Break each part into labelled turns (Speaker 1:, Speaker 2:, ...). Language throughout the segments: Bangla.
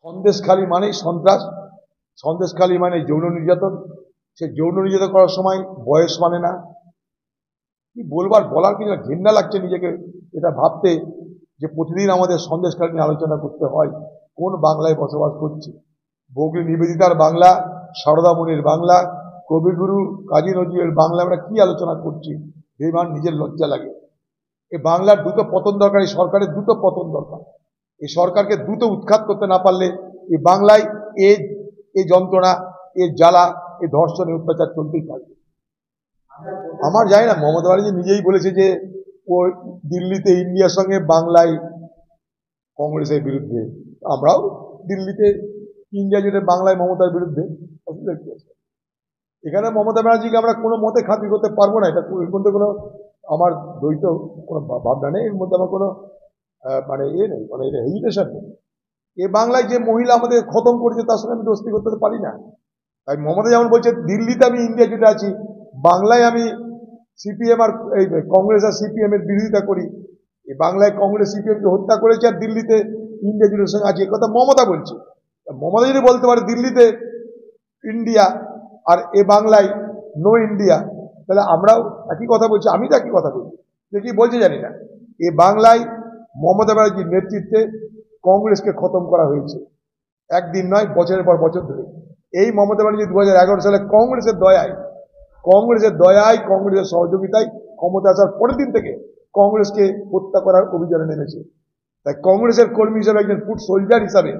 Speaker 1: সন্দেশখালী মানেই সন্ত্রাস, সন্দেশখালী মানে যৌন নির্যাতন। সে যৌন নির্যাতন করার সময় বয়স মানে না। কি বলার কিছু ঘৃণা লাগছে নিজেকে এটা ভাবতে যে প্রতিদিন আমাদের সন্দেশখালী নিয়ে আলোচনা করতে হয়। কোন বাংলায় বসবাস করছি? বগলী নিবেদিতার বাংলা, সারদামণির বাংলা, কবিগুরু কাজী নজরুলের বাংলা আমরা কি আলোচনা করছি? বেমান নিজের লজ্জা লাগে। এই বাংলার দ্রুত পতন দরকার, এই সরকারের দ্রুত পতন দরকার। এই সরকারকে দ্রুত উৎখাত করতে না পারলে এই বাংলায় এই যন্ত্রণা, এই জ্বালা, এই ধর্ষণ, এই অত্যাচার চলতেই থাকবে। আমার জানি না, মমতা ব্যানার্জি নিজেই বলেছে যে ও দিল্লিতে ইন্ডিয়ার সঙ্গে বাংলায় কংগ্রেসের বিরুদ্ধে। আমরাও দিল্লিতে ইন্ডিয়া জুড়ে বাংলায় মমতার বিরুদ্ধে। অসুবিধা কি আছে? এখানে মমতা ব্যানার্জিকে আমরা কোনো মতে খাতির করতে পারবো না। এটা এর মধ্যে কোনো আমার দ্বৈত কোনো ভাবনা নেই, এর মধ্যে আমার কোনো মানে নেই, মানে হেজিটেশন নেই। এ বাংলায় যে মহিলা আমাদের খতম করেছে তার সঙ্গে আমি দোস্তি করতে পারি না। তাই মমতা যেমন বলছে দিল্লিতে আমি ইন্ডিয়া জুটে আছি, বাংলায় আমি সিপিএম আর এই কংগ্রেস আর সিপিএম এর বিরোধিতা করি। এই বাংলায় কংগ্রেস সিপিএমকে হত্যা করেছে আর দিল্লিতে ইন্ডিয়া জুটের সঙ্গে আছে, কথা মমতা বলছে। মমতা যদি বলতে পারে দিল্লিতে ইন্ডিয়া আর এ বাংলায় নো ইন্ডিয়া, তাহলে আমরাও একই কথা বলছি। আমি তো একই কথা বলছি, যে কি বলছে জানি না। এ বাংলায় মমতা ব্যানার্জির নেতৃত্বে কংগ্রেসকে খতম করা হয়েছে, একদিন নয়, বছরের পর বছর ধরে। এই মমতা ব্যানার্জি 2011 সালে কংগ্রেসের দয়ায়, কংগ্রেসের সহযোগিতায় ক্ষমতা আসার পরের দিন থেকে কংগ্রেসকে হত্যা করার অভিযানে নেমেছে। তাই কংগ্রেসের কর্মী হিসাবে, একজন ফুট সোলজার হিসাবে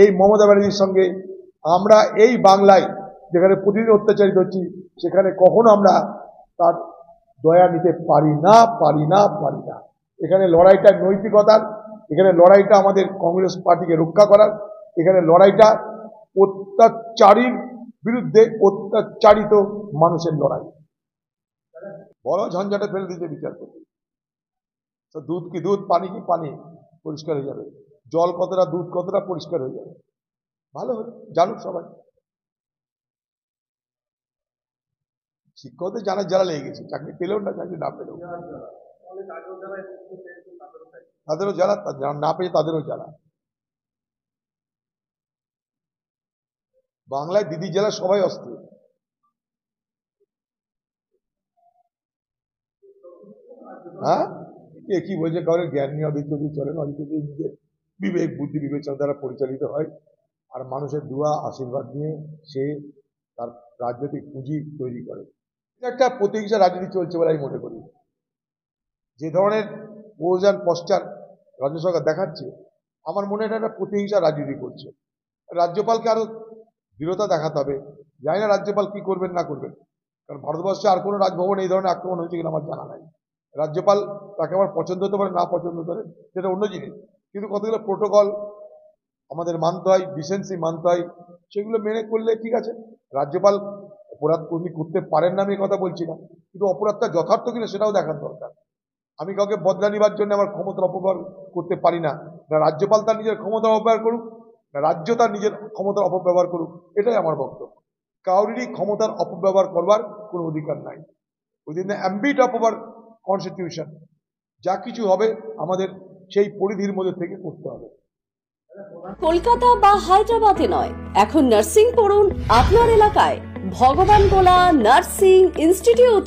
Speaker 1: এই মমতা ব্যানার্জির সঙ্গে আমরা এই বাংলায় যেখানে প্রতিদিন অত্যাচারিত হচ্ছি, সেখানে কখনো আমরা তার দয়া নিতে পারি না। এখানে লড়াইটা নৈতিকতার, এখানে লড়াইটা আমাদের কংগ্রেস পার্টিকে রক্ষা করার, এখানে লড়াইটা অত্যাচারীর বিরুদ্ধে অত্যাচারিত মানুষের লড়াই। বড় ঝঞ্ঝাটে ফেলে দিয়েছে বিচার করতে। তো দুধ কি দুধ, পানি কি পানি, পরিষ্কার হয়ে যাবে। জল কতটা, দুধ কতটা, পরিষ্কার হয়ে যাবে। ভালো হলো, জানুক সবাই। শিক্ষকদের জানার জ্বালা লেগে গেছে, চাকরি পেলেও না, চাকরি না পেলেও তাদেরও জ্বালা, না পেয়ে তাদেরও জ্বালা। বাংলায় দিদি জেলা সবাই অস্থির। হ্যাঁ, কে কি বলছে কারোর জ্ঞান নিয়ে অদিত চৌধুরী চলেন। অদিত চৌধুরী নিজের বিবেক বুদ্ধি বিবেচনা দ্বারা পরিচালিত হয়, আর মানুষের দোয়া আশীর্বাদ নিয়ে সে তার রাজনৈতিক পুঁজি তৈরি করে। একটা প্রতিহিংসা রাজনীতি চলছে বলে আমি মনে করি। যে ধরনের প্রয়োজন পশ্চাৎ রাজ্য সরকার দেখাচ্ছে, আমার মনে হয় এটা একটা প্রতিহিংসা রাজনীতি করছে। রাজ্যপালকে আরো দৃঢ়তা দেখাতে হবে। জানি না রাজ্যপাল কি করবেন না করবেন, কারণ ভারতবর্ষে আর কোনো রাজভবন এই ধরনের আক্রমণ হয়েছে কিনা আমার জানা নাই। রাজ্যপাল তাকে আমার পছন্দ হতে পারে, না পছন্দ করে সেটা অন্য জিনিস, কিন্তু কতগুলো প্রোটোকল আমাদের মানতে হয়, ডিসেন্সি মানতে হয়, সেগুলো মেনে করলে ঠিক আছে। রাজ্যপাল অপরাধ কর্মী করতে পারেন না, আমি কথা বলছি না, কিন্তু অপরাধটা যথার্থ কিনা সেটাও দেখার দরকার। আমি কাউকে বদলা নিবার জন্য আমার ক্ষমতার অপব্যবহার করতে পারি না। না রাজ্যপাল তার নিজের ক্ষমতার অপব্যবহার করুক, না রাজ্য তার নিজের ক্ষমতার অপব্যবহার করুক, এটাই আমার বক্তব্য। কাউরিরই ক্ষমতার অপব্যবহার করবার কোনো অধিকার নাই। Within the ambit of our constitution যা কিছু হবে আমাদের সেই পরিধির মধ্যে থেকে করতে হবে।
Speaker 2: কলকাতা বা হায়দ্রাবাদে নয়, এখন নার্সিং পড়ুন আপনার এলাকায়। ভগবান গোলা নার্সিং ইনস্টিটিউট।